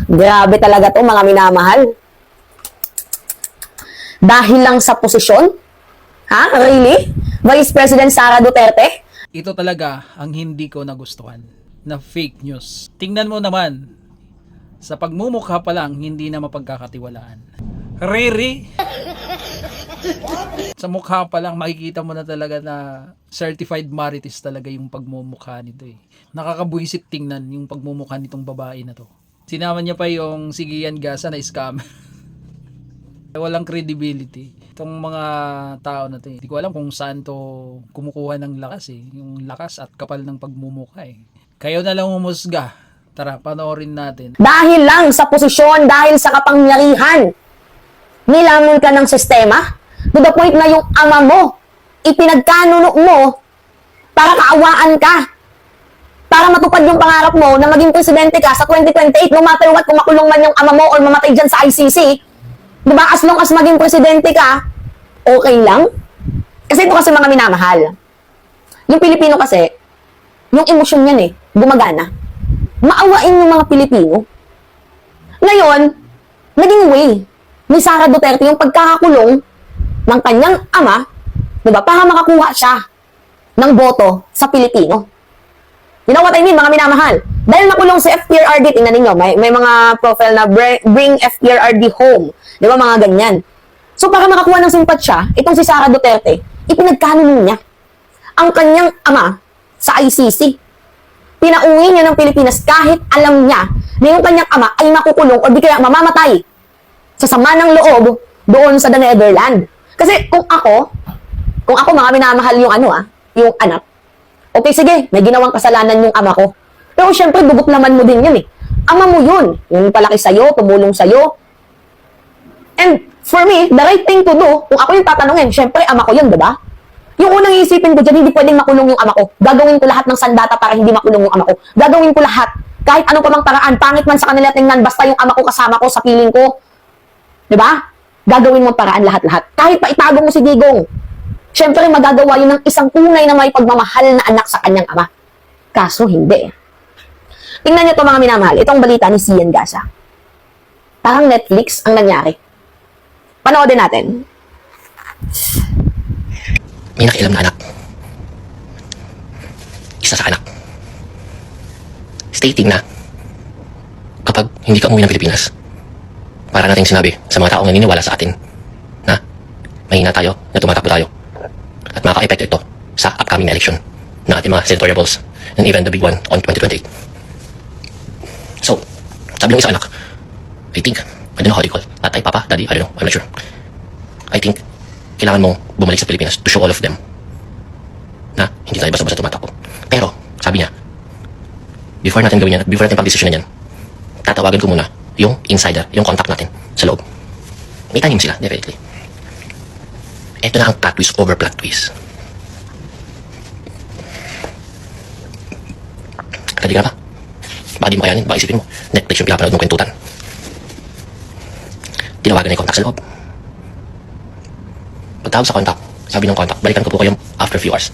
Grabe talaga to mga minamahal. Dahil lang sa posisyon? Ha? Really? Vice President Sara Duterte? Ito talaga ang hindi ko nagustuhan na fake news. Tingnan mo naman, sa pagmumukha pa lang hindi na mapagkakatiwalaan. Riri! Sa mukha pa lang makikita mo na talaga na certified marites talaga yung pagmumukha nito eh. Nakakabuisit tingnan yung pagmumukha nitong babae na to. Sinama niya pa yung si Gian Gasa na scam. Walang credibility. Itong mga tao na to, hindi ko alam kung saan to kumukuha ng lakas eh. Yung lakas at kapal ng pagmumukha eh. Kayo na lang umusga. Tara, panoorin natin. Dahil lang sa posisyon, dahil sa kapangyarihan, nilamon ka ng sistema, to the point na yung ama mo, ipinagkanuno mo, para kaawaan ka, para matupad yung pangarap mo na maging presidente ka sa 2028, no matter what, kung makulong man yung ama mo or mamatay dyan sa ICC, diba, as long as maging presidente ka, okay lang? Kasi ito kasi mga minamahal. Yung Pilipino kasi, yung emosyon yan eh, gumagana. Maawain yung mga Pilipino. Ngayon, naging way ni Sara Duterte yung pagkakakulong ng kanyang ama, diba, para makakuha siya ng boto sa Pilipino. You know what I mean, mga minamahal? Dahil nakulong si FPRRD, tingnan ninyo, may mga profile na bring FPRRD home. Di ba, mga ganyan. So, para makakuha ng simpatsya, itong si Sara Duterte, ipinagkanuno niya ang kanyang ama sa ICC. Pinauwi niya ng Pilipinas kahit alam niya na yung kanyang ama ay makukulong o di kaya mamamatay sa sama ng loob doon sa the Netherlands. Kasi kung ako mga minamahal yung yung anak, okay, sige, may ginawang kasalanan yung ama ko. Pero syempre, dugot naman mo din yun eh. Ama mo yun. Yung palaki sa'yo, tumulong sa'yo. And for me, the right thing to do, kung ako yung tatanungin, syempre, ama ko yun, diba? Yung unang isipin ko dyan, hindi pwedeng makulong yung ama ko. Gagawin ko lahat ng sandata para hindi makulong yung ama ko. Gagawin ko lahat. Kahit anong pamang paraan, pangit man sa kanila tingnan, basta yung ama ko kasama ko sa piling ko. Diba? Gagawin mo paraan lahat-lahat. Kahit pa itago mo si Digong. Syempre, magagawa yun ng isang tunay na may pagmamahal na anak sa kanyang ama. Kaso, hindi. Tingnan niyo ito mga minamahal. Itong balita ni Gian Gasa. Parang Netflix ang nangyari. Panoodin natin. May nakialam na anak. Isa sa anak. Stating na kapag hindi ka umuwi ng Pilipinas, para nating sinabi sa mga taong naniniwala sa atin na mahina tayo, na tumatakbo tayo, at makaka-epekto ito sa upcoming election ng ating mga senatorial balls and even the big one on 2028. So, sabi ng isang anak, I think, I don't know how they call, tatay, papa, daddy, I don't know, I'm not sure. I think, kailangan mong bumalik sa Pilipinas to show all of them na hindi tayo basta-basta tumatakbo. Pero, sabi niya, before natin gawin yan, before natin pag-desisyon yan, tatawagan ko muna yung insider, yung contact natin sa loob. May tanim sila, definitely. Ito na ang plot twist over plot twist. Ready ka na ba? Baka di mo kayanin, baka isipin mo, Netflix yung pinapanood mong kwentutan. Tinawagan na yung contact sa loob. Pagtawag sa contact, sabi ng contact, balikan ko po kayo after few hours.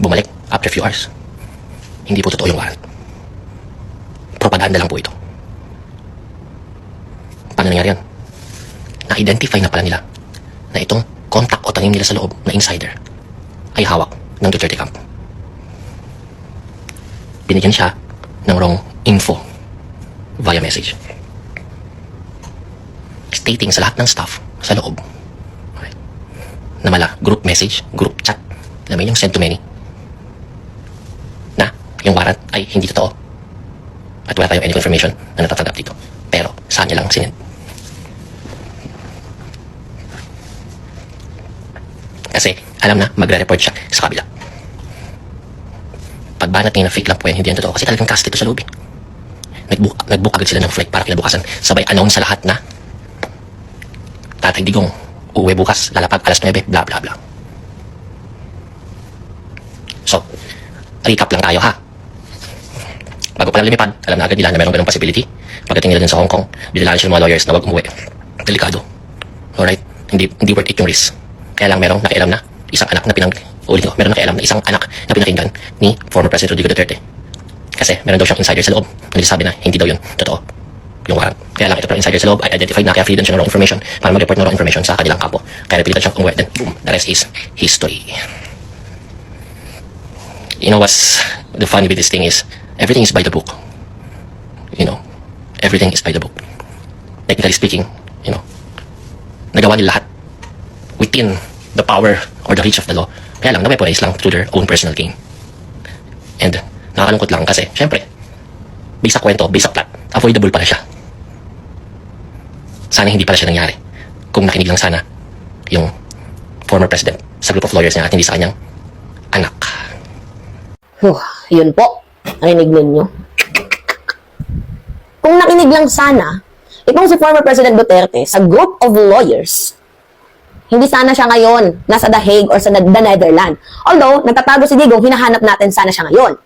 Bumalik after few hours. Hindi po totoo yung warrant. Propaganda lang po ito. Paano nangyari yan? Na-identify na pala nila na itong contact o tanim nila sa loob na insider ay hawak ng Duterte camp. Binigyan siya ng wrong info via message. Stating sa lahat ng staff sa loob, okay, na mala group message, group chat, na may yung send to many, na yung warrant ay hindi totoo at wala tayong any confirmation na natatanggap dito. Pero saan niya lang sinend. Kasi alam na magre-report siya sa kabila. Pagbanat niya na fake lang po yan, hindi yan totoo kasi talagang cast ito sa loob eh. Nag-book agad sila ng flight para kinabukasan, sabay announce sa lahat na Tatay Digong, uuwi bukas, lalapag alas 9, bla bla bla. So, recap lang tayo ha. Bago pa lang lumipad, alam na agad nila na mayroong ganong possibility. Pagdating nila dun sa Hong Kong, binilaan sila ng mga lawyers na wag umuwi. Delikado. Alright? Hindi worth it yung risk. Kaya lang merong nakialam na isang anak na meron nakialam na isang anak na pinakinggan ni former President Rodrigo Duterte. Kasi meron daw siyang insider sa loob nagsasabi na hindi daw yun totoo yung warrant. Kaya lang ito pero insider sa loob ay identified na kaya freedom siya ng wrong information para mag-report ng wrong information sa kanilang kampo. Kaya napilitan siyang umuwi. Then boom, the rest is history. You know what's the funny with this thing is everything is by the book. You know, everything is by the book. Technically speaking, you know, nagawa nila lahat within the power or the reach of the law. Kaya lang, na-weaponize lang through their own personal gain. And nakakalungkot lang kasi, syempre, based sa kwento, based sa plot, avoidable pala siya. Sana hindi pala siya nangyari. Kung nakinig lang sana yung former president sa group of lawyers niya at hindi sa kanyang anak. Yun po. Nakinig ninyo. Kung nakinig lang sana, itong si former President Duterte sa group of lawyers, hindi sana siya ngayon nasa The Hague or sa the Netherlands. Although, nagtatago si Digong, hinahanap natin sana siya ngayon.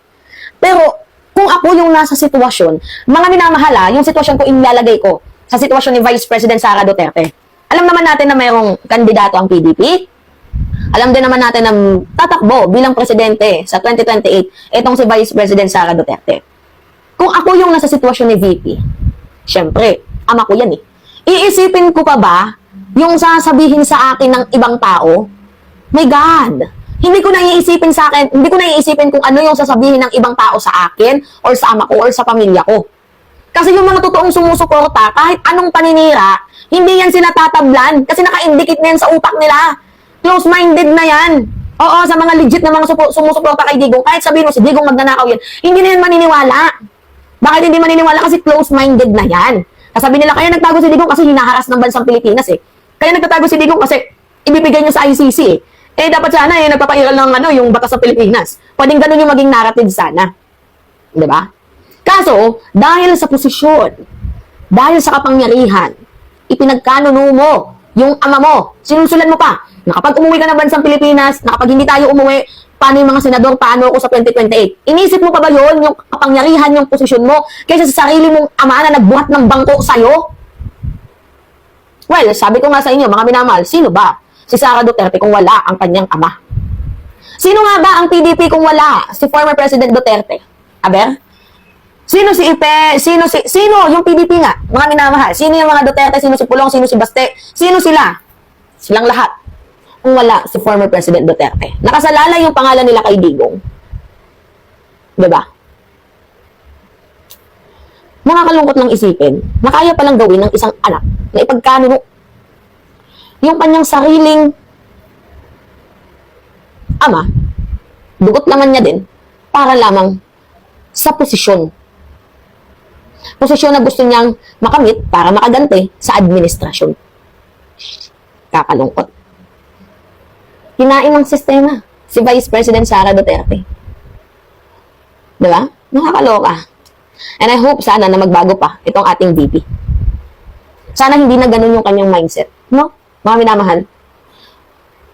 Pero, kung ako yung nasa sitwasyon, mga minamahala, yung sitwasyon ko ilalagay ko sa sitwasyon ni Vice President Sara Duterte. Alam naman natin na mayroong kandidato ang PDP. Alam din naman natin na tatakbo bilang presidente sa 2028 itong si Vice President Sara Duterte. Kung ako yung nasa sitwasyon ni VP, syempre, ama ko yan eh. Iisipin ko pa ba yung sasabihin sa akin ng ibang tao? My God! Hindi ko na iisipin sa akin, hindi ko na iisipin kung ano yung sasabihin ng ibang tao sa akin or sa ama ko or sa pamilya ko. Kasi yung mga totoong sumusuporta, kahit anong paninira, hindi yan sila tatablan kasi naka-indicate na yan sa utak nila. Close-minded na yan. Oo, sa mga legit na mga sumusuporta kay Digong, kahit sabihin mo si Digong magnanakaw yan, hindi na yan maniniwala. Bakit hindi maniniwala? Kasi close-minded na yan. Kasabi nila, kaya nagtago si Digong kasi hinaharas ng bansang Pilipinas eh. Kaya nagtatago si Digong kasi ibibigay niya sa ICC eh. Eh, dapat sana eh, nagpapairal ng yung batas sa Pilipinas. Pwedeng ganun yung maging narrative sana. Diba? Kaso, dahil sa posisyon, dahil sa kapangyarihan, ipinagkanuno mo yung ama mo, sinusulan mo pa, na kapag umuwi ka ng bansang Pilipinas, na kapag hindi tayo umuwi, paano yung mga senador, paano ako sa 2028? Inisip mo pa ba yun, yung kapangyarihan, yung posisyon mo, kaysa sa sarili mong ama na nagbuhat ng bangko sa'yo? Well, sabi ko nga sa inyo, mga minamahal, sino ba si Sara Duterte kung wala ang kanyang ama? Sino nga ba ang PDP kung wala si former President Duterte? Aber? Sino si Ipe? Sino yung PDP nga? Mga minamahal. Sino yung mga Duterte? Sino si Pulong? Sino si Baste? Sino sila? Silang lahat. Kung wala si former President Duterte. Nakasalalay yung pangalan nila kay Digong. Diba? Nakakalungkot lang isipin na kaya palang gawin ng isang anak na ipagkanuno yung kanyang sariling ama, dugot naman niya din, para lamang sa posisyon. Posisyon na gusto niyang makamit para makagante sa administrasyon. Kakalungkot. Kinain ng sistema si Vice President Sara Duterte. Diba? Nakakaloka. And I hope sana na magbago pa itong ating VP. Sana hindi na ganun yung kanyang mindset. No? Mga minamahal.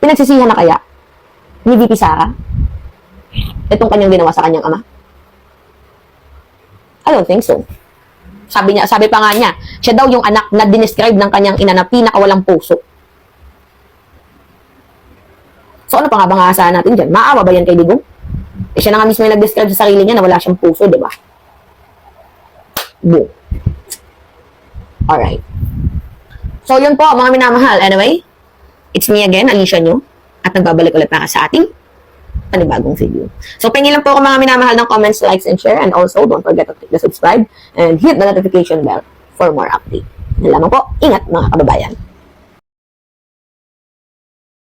Pinagsisihan na kaya ni VP Sara itong kanyang ginawa sa kanyang ama? I don't think so. Sabi pa nga niya, siya daw yung anak na dinescribe ng kanyang ina na pinakawalang puso. So ano pa nga bang aasahan natin dyan? Maawa ba yan kay Digong? Eh siya na nga mismo yung nag-describe sa sarili niya na wala siyang puso, di ba? Boom. Alright. So yun po, mga minamahal. Anyway, it's me again, Alicia Nyo. At nagbabalik ulit para sa ating panibagong video. So, pingin lang po ako mga minamahal ng comments, likes, and share. And also, don't forget to click the subscribe and hit the notification bell for more update. Yan lamang po. Ingat mga kababayan.